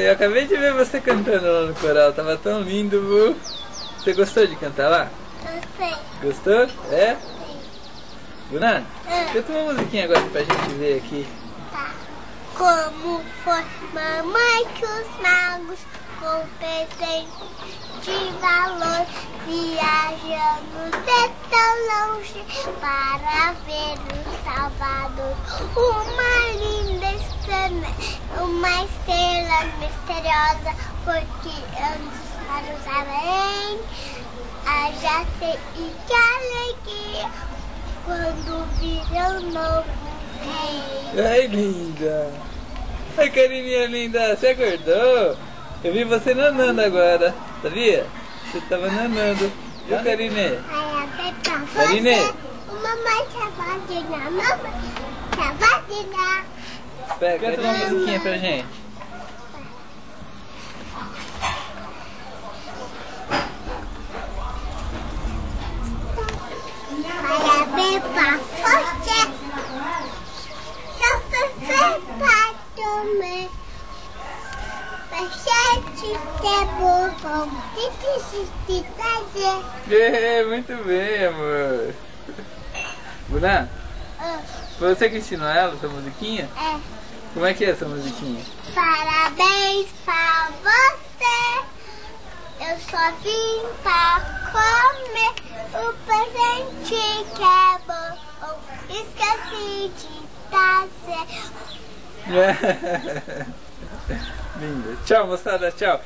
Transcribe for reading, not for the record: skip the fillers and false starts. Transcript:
Eu acabei de ver você cantando lá no coral, tava tão lindo, viu? Você gostou de cantar lá? Gostei. Gostou? É? Sim. Bruna, canta uma musiquinha agora pra gente ver aqui. Tá. Como foi mamãe que os magos com presente de valor viajando de tão longe para ver o Salvador. Uma linda estrela, uma estrela misteriosa foi guiando para o Salém. Haja sei e que alegria quando viram um novo rei. Ai, linda! Ai, Carininha linda, você acordou? Eu vi você nanando agora, sabia? Você tava nanando. Viu, Karine? Ai, até pra Karine? você. O mamãe chavadinha, mamãe chavadinha. Canta uma musiquinha pra gente. Parabéns pra você. Só você pra comer. Gente, é bom. Que trazer. Muito bem, amor. Bruna, foi você que ensinou ela essa musiquinha? É. Como é que é essa musiquinha? Parabéns pra você. Eu só vim pra comer o presente que é bom. Esqueci de trazer. Linda. Tchau, moçada, tchau.